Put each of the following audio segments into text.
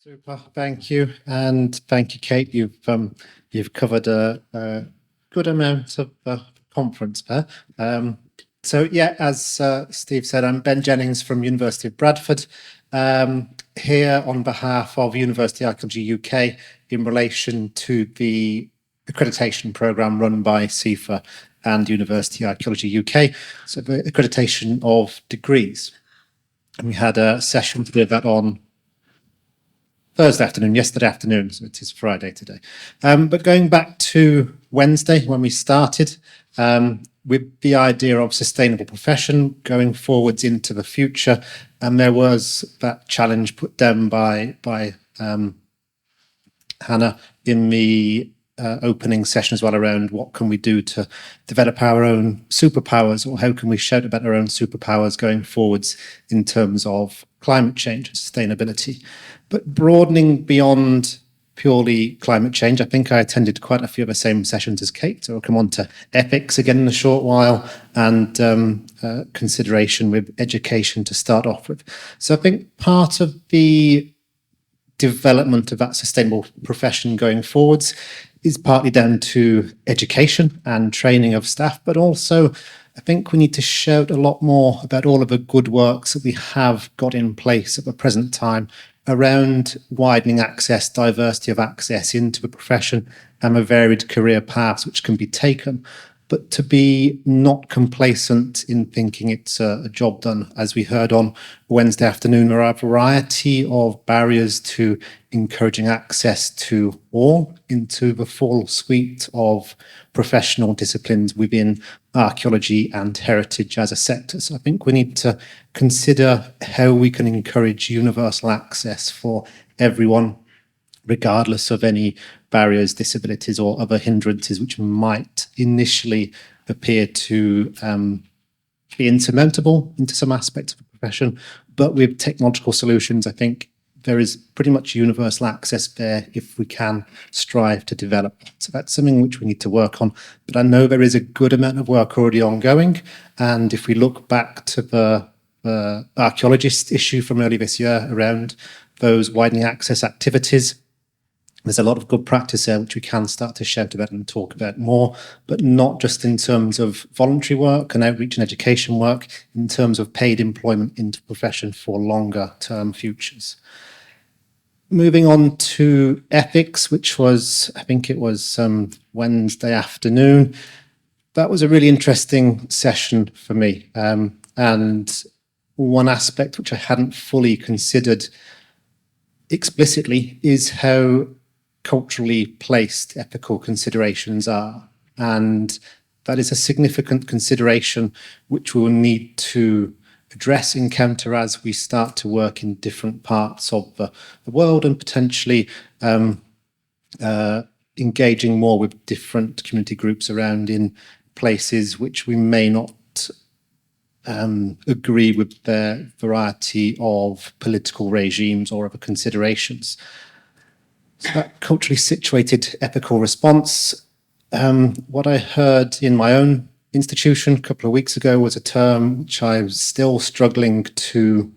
Super, thank you, and thank you, Kate. You've covered a good amount of the conference there. So yeah, as Steve said, I'm Ben Jennings from University of Bradford, here on behalf of University Archaeology UK in relation to the accreditation programme run by Cifa and University Archaeology UK, so the accreditation of degrees. And we had a session to do that on Thursday afternoon, yesterday afternoon, so it is Friday today. But going back to Wednesday when we started, with the idea of sustainable profession going forwards into the future, and there was that challenge put down by Hannah in the opening session as well around what can we do to develop our own superpowers, or how can we shout about our own superpowers going forwards in terms of climate change and sustainability. But broadening beyond purely climate change, I think I attended quite a few of the same sessions as Kate, so I'll come on to ethics again in a short while, and consideration with education to start off with. So I think part of the development of that sustainable profession going forwards is partly down to education and training of staff, but also I think we need to shout a lot more about all of the good works that we have got in place at the present time around widening access, diversity of access into the profession, and the varied career paths which can be taken, but to be not complacent in thinking it's a job done. As we heard on Wednesday afternoon, there are a variety of barriers to encouraging access to all into the full suite of professional disciplines within archaeology and heritage as a sector. So I think we need to consider how we can encourage universal access for everyone, regardless of any barriers, disabilities, or other hindrances which might initially appear to be insurmountable into some aspects of the profession. But with technological solutions, I think there is pretty much universal access there if we can strive to develop. So that's something which we need to work on. But I know there is a good amount of work already ongoing. And if we look back to the archaeologist issue from early this year around those widening access activities, there's a lot of good practice there which we can start to shout about and talk about more, but not just in terms of voluntary work and outreach and education work, in terms of paid employment into the profession for longer term futures. Moving on to ethics, which was, I think it was Wednesday afternoon. That was a really interesting session for me. And one aspect which I hadn't fully considered explicitly is how culturally placed ethical considerations are. And that is a significant consideration which we will need to address, encounter as we start to work in different parts of the world, and potentially engaging more with different community groups around in places which we may not agree with their variety of political regimes or other considerations. So that culturally situated ethical response, what I heard in my own institution a couple of weeks ago was a term which I was still struggling to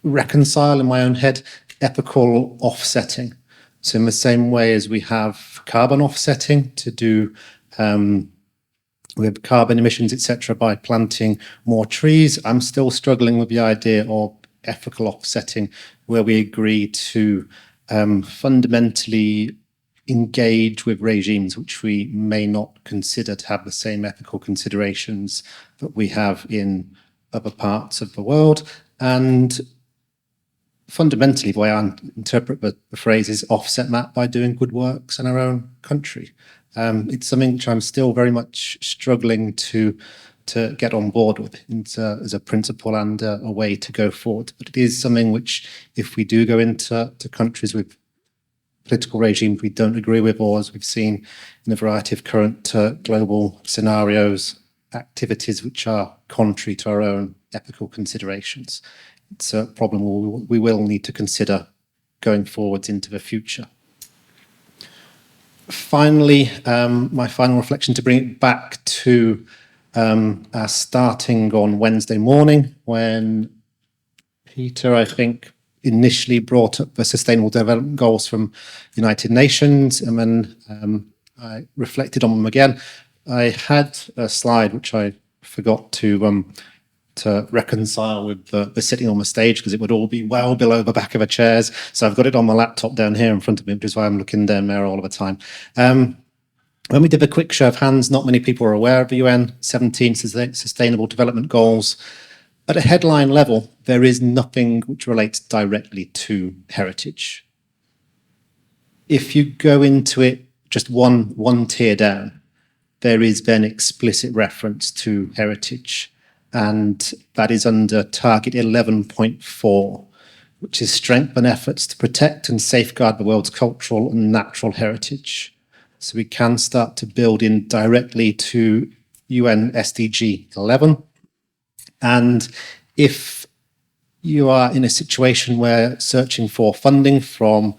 reconcile in my own head: ethical offsetting. So in the same way as we have carbon offsetting to do with carbon emissions, etc., by planting more trees, I'm still struggling with the idea of ethical offsetting, where we agree to fundamentally engage with regimes which we may not consider to have the same ethical considerations that we have in other parts of the world. And fundamentally, the way I interpret the phrase is offset that by doing good works in our own country. It's something which I'm still very much struggling to get on board with as a principle and a way to go forward. But it is something which, if we do go into countries with political regimes we don't agree with, or as we've seen in a variety of current global scenarios, activities which are contrary to our own ethical considerations, it's a problem we will need to consider going forwards into the future. Finally, my final reflection, to bring it back to starting on Wednesday morning, when Peter, I think, initially brought up the Sustainable Development Goals from United Nations, and then I reflected on them again. I had a slide which I forgot to reconcile with the sitting on the stage, because it would all be well below the back of the chairs. So I've got it on my laptop down here in front of me, which is why I'm looking down there all of the time. When we did a quick show of hands, not many people are aware of the UN 17 Sustainable Development Goals. At a headline level, there is nothing which relates directly to heritage. If you go into it just one tier down, there is then explicit reference to heritage, and that is under target 11.4, which is strengthen efforts to protect and safeguard the world's cultural and natural heritage. So we can start to build in directly to UN SDG 11. And if you are in a situation where searching for funding from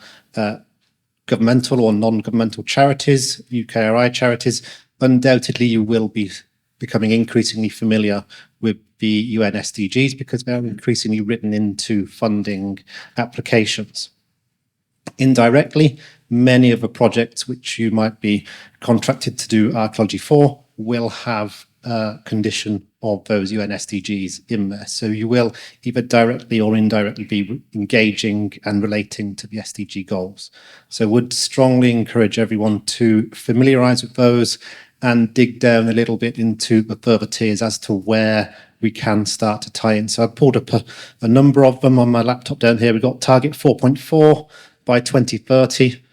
governmental or non-governmental charities, UKRI charities, undoubtedly you will be becoming increasingly familiar with the UN SDGs, because they're increasingly written into funding applications. Indirectly, many of the projects which you might be contracted to do archaeology for will have a condition of those UN SDGs in there. So you will either directly or indirectly be engaging and relating to the SDG goals. So would strongly encourage everyone to familiarise with those and dig down a little bit into the further tiers as to where we can start to tie in. So I pulled up a number of them on my laptop down here. We've got target 4.4 by 2030.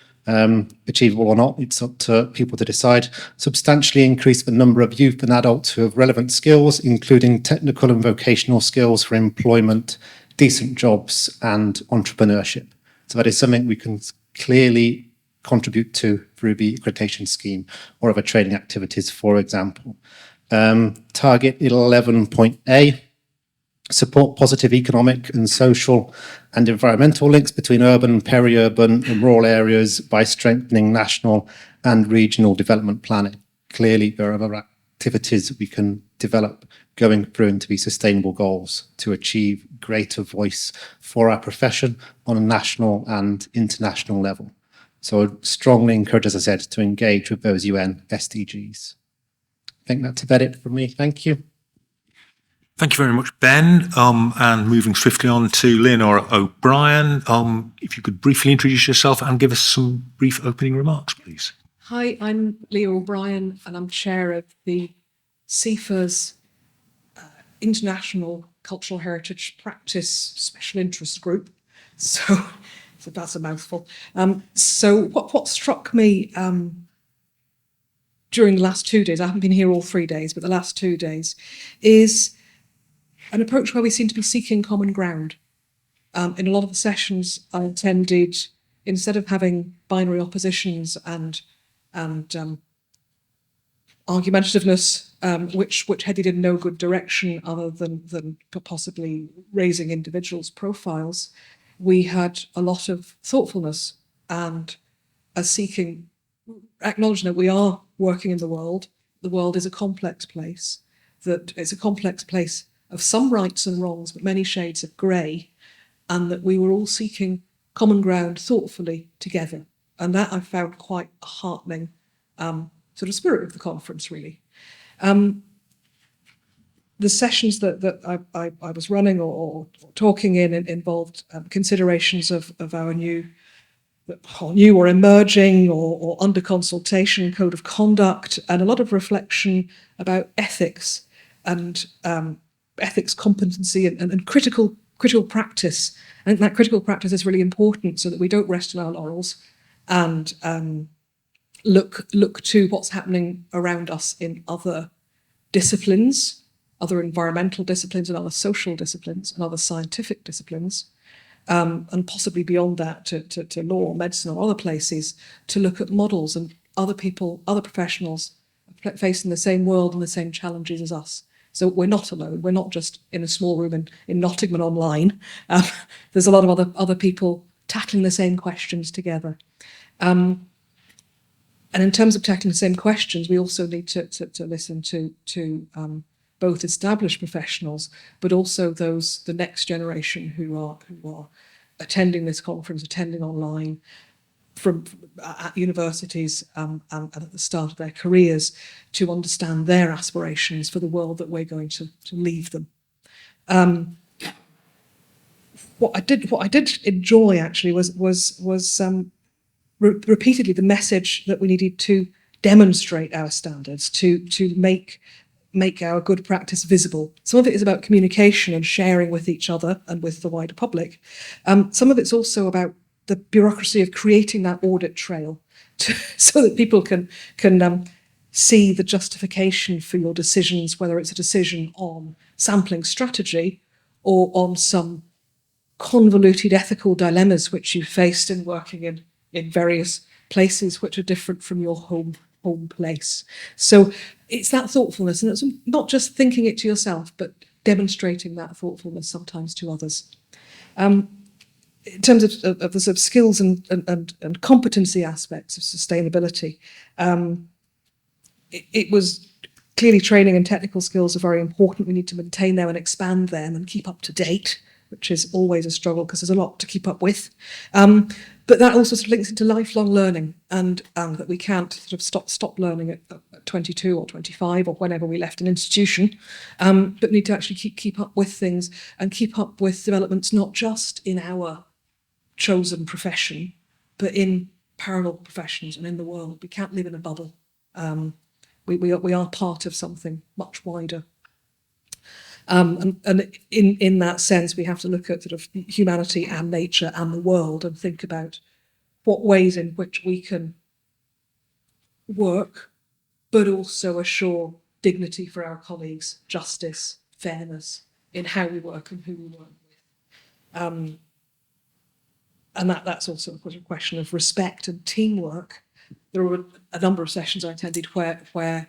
Achievable or not, it's up to people to decide. Substantially increase the number of youth and adults who have relevant skills, including technical and vocational skills for employment, decent jobs, and entrepreneurship. So that is something we can clearly contribute to through the accreditation scheme or other training activities, for example. Target 11.A. Support positive economic and social and environmental links between urban, peri-urban and rural areas by strengthening national and regional development planning. Clearly, there are other activities that we can develop going through into these sustainable goals to achieve greater voice for our profession on a national and international level. So I would strongly encourage, as I said, to engage with those UN SDGs. I think that's about it from me. Thank you. Thank you very much, Ben. And moving swiftly on to Leonora O'Brien, if you could briefly introduce yourself and give us some brief opening remarks, please. Hi, I'm Leah O'Brien, and I'm chair of the Cifa's International Cultural Heritage Practice Special Interest Group. So that's a mouthful. So what struck me during the last 2 days, I haven't been here all 3 days, but the last 2 days, is an approach where we seem to be seeking common ground. In a lot of the sessions I attended, instead of having binary oppositions and argumentativeness, which headed in no good direction other than possibly raising individuals' profiles, we had a lot of thoughtfulness and a seeking, acknowledging that we are working in the world. The world is a complex place, that it's a complex place of some rights and wrongs, but many shades of grey, and that we were all seeking common ground thoughtfully together. And that I found quite a heartening sort of spirit of the conference, really. The sessions that I was running or talking in involved considerations of our new or emerging or under consultation code of conduct, and a lot of reflection about ethics and ethics competency and critical practice. I think that critical practice is really important so that we don't rest on our laurels and look to what's happening around us in other disciplines, other environmental disciplines and other social disciplines and other scientific disciplines, and possibly beyond that to law or medicine or other places, to look at models and other people, other professionals facing the same world and the same challenges as us. So we're not alone. We're not just in a small room in Nottingham online. There's a lot of other people tackling the same questions together. And in terms of tackling the same questions, we also need to listen to both established professionals, but also the next generation who are attending this conference, attending online from at universities and at the start of their careers, to understand their aspirations for the world that we're going to leave them. What I did enjoy actually was repeatedly the message that we needed to demonstrate our standards, to make our good practice visible. Some of it is about communication and sharing with each other and with the wider public. Some of it's also about the bureaucracy of creating that audit trail so that people can see the justification for your decisions, whether it's a decision on sampling strategy or on some convoluted ethical dilemmas which you faced in working in various places which are different from your home place. So it's that thoughtfulness, and it's not just thinking it to yourself, but demonstrating that thoughtfulness sometimes to others. In terms of the sort of skills and competency aspects of sustainability, it was clearly training and technical skills are very important. We need to maintain them and expand them and keep up to date, which is always a struggle because there's a lot to keep up with. But that also sort of links into lifelong learning, and that we can't sort of stop learning at 22 or 25 or whenever we left an institution, but need to actually keep up with things and keep up with developments not just in our chosen profession, but in parallel professions and in the world. We can't live in a bubble. We are part of something much wider. And in that sense, we have to look at sort of humanity and nature and the world and think about what ways in which we can work, but also assure dignity for our colleagues, justice, fairness in how we work and who we work with. And that's also of course a question of respect and teamwork. There were a number of sessions I attended where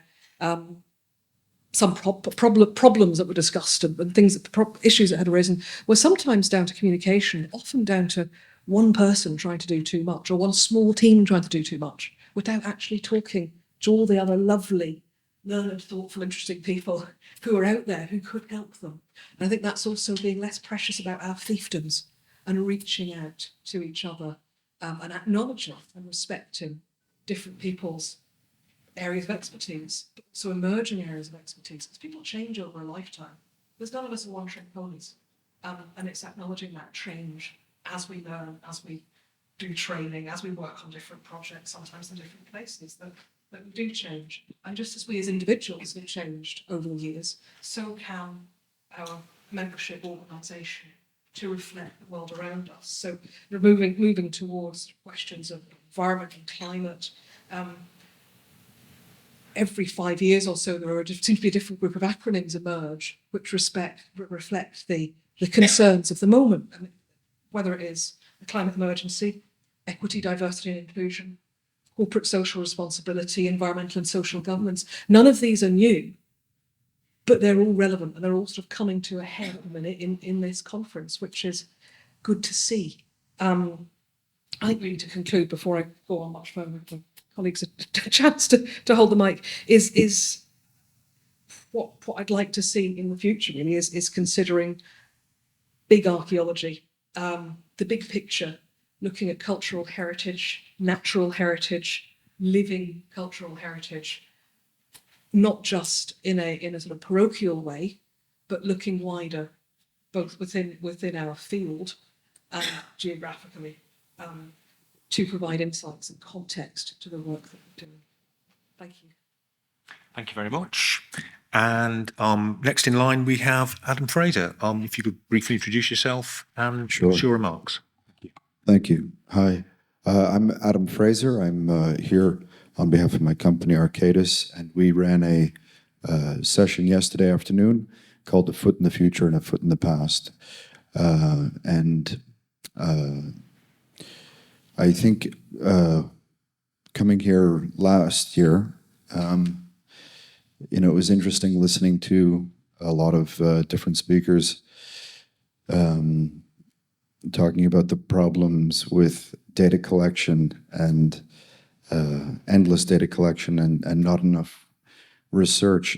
some problems that were discussed and issues that had arisen were sometimes down to communication, often down to one person trying to do too much or one small team trying to do too much without actually talking to all the other lovely, learned, thoughtful, interesting people who are out there who could help them. And I think that's also being less precious about our fiefdoms and reaching out to each other and acknowledging and respecting different people's areas of expertise, but also emerging areas of expertise, because people change over a lifetime. There's none of us are one-trick ponies, and it's acknowledging that change as we learn, as we do training, as we work on different projects, sometimes in different places, that we do change. And just as we as individuals have changed over the years, so can our membership organisation to reflect the world around us. So moving towards questions of environment and climate. Every 5 years or so, there seems to be a different group of acronyms emerge which reflect the concerns of the moment, and whether it is a climate emergency, equity, diversity and inclusion, corporate social responsibility, environmental and social governance. None of these are new, but they're all relevant and they're all sort of coming to a head at the minute in this conference, which is good to see. I think we need to conclude before I go on much further. Colleagues a chance to hold the mic is what I'd like to see in the future really is considering big archaeology, the big picture, looking at cultural heritage, natural heritage, living cultural heritage, not just in a sort of parochial way, but looking wider, both within our field and geographically. To provide insights and context to the work that we're doing. Thank you. Thank you very much. And next in line, we have Adam Fraser. If you could briefly introduce yourself and your remarks. Thank you. Thank you. Hi, I'm Adam Fraser. I'm here on behalf of my company, Archaeology, and we ran a session yesterday afternoon called A Foot in the Future and a Foot in the Past. I think coming here last year, it was interesting listening to a lot of different speakers talking about the problems with data collection and endless data collection and not enough research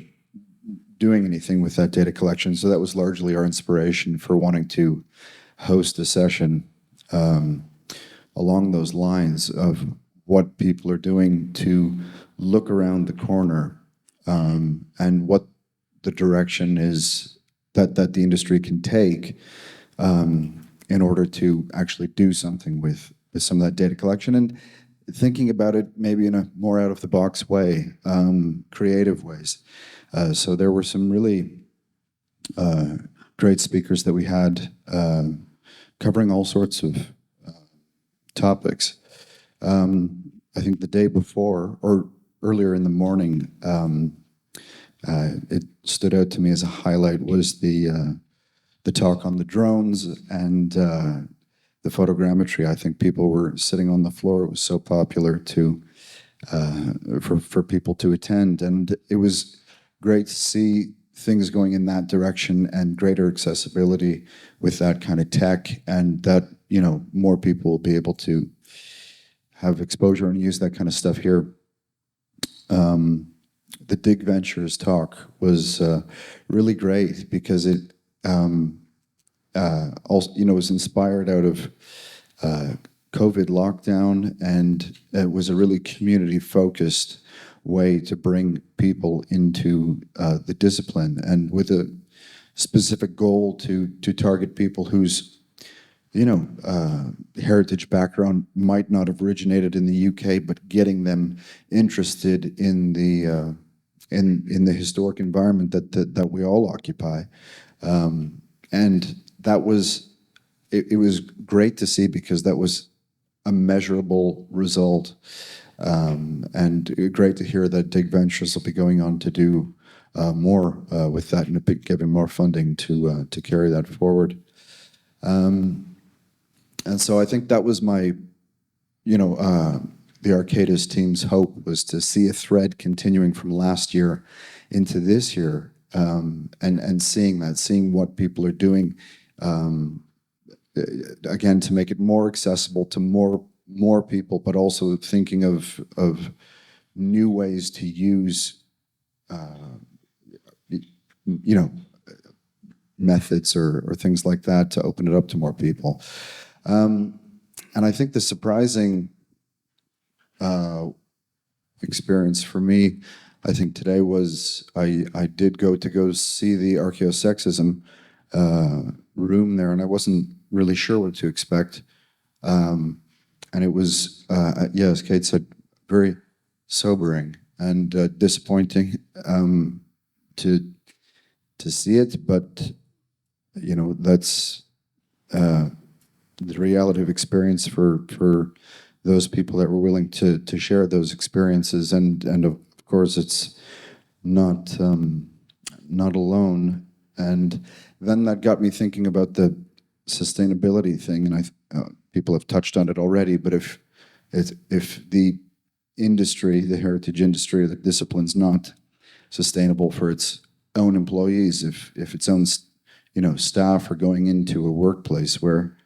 doing anything with that data collection. So that was largely our inspiration for wanting to host a session along those lines of what people are doing to look around the corner and what the direction is that the industry can take in order to actually do something with some of that data collection, and thinking about it maybe in a more out-of-the-box way, creative ways. So there were some really great speakers that we had covering all sorts of topics. I think the day before, or earlier in the morning, it stood out to me as a highlight was the talk on the drones and the photogrammetry. I think people were sitting on the floor. It was so popular for people to attend, and it was great to see things going in that direction and greater accessibility with that kind of tech, and that more people will be able to have exposure and use that kind of stuff here. The Dig Ventures talk was really great because it also, was inspired out of COVID lockdown, and it was a really community-focused way to bring people into the discipline, and with a specific goal to target people whose heritage background might not have originated in the UK, but getting them interested in the historic environment that we all occupy, and that was it was great to see, because that was a measurable result, and great to hear that Dig Ventures will be going on to do more with that, and giving more funding to carry that forward. And so I think that was my, the Arcadis team's hope, was to see a thread continuing from last year into this year, and seeing what people are doing, again, to make it more accessible to more people, but also thinking of new ways to use, methods or things like that to open it up to more people. And I think the surprising experience for me, I think today, was I did go see the archaeosexism room there, and I wasn't really sure what to expect. And it was, as Kate said, very sobering and disappointing to see it, but that's the reality of experience for those people that were willing to share those experiences, and of course it's not alone. And then that got me thinking about the sustainability thing, and people have touched on it already, but if the industry, the heritage industry, the discipline's not sustainable for its own employees, if its own staff are going into a workplace where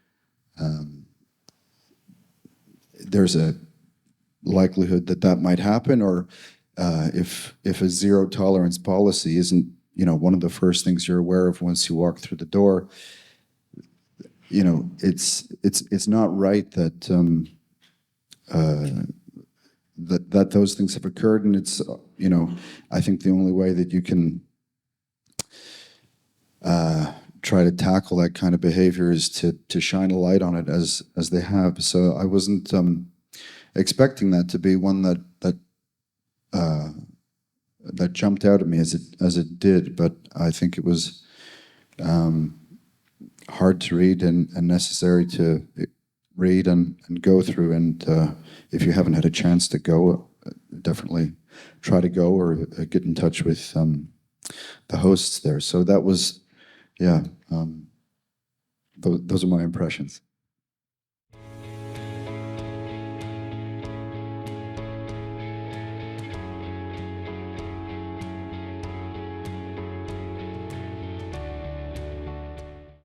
there's a likelihood that might happen, or if a zero tolerance policy isn't one of the first things you're aware of once you walk through the door, it's not right that that those things have occurred, and it's I think the only way that you can try to tackle that kind of behavior is to shine a light on it as they have. So I wasn't expecting that to be one that jumped out at me as it did, but I think it was hard to read and necessary to read and go through. And if you haven't had a chance to go, definitely try to go or get in touch with the hosts there. So that was, those are my impressions.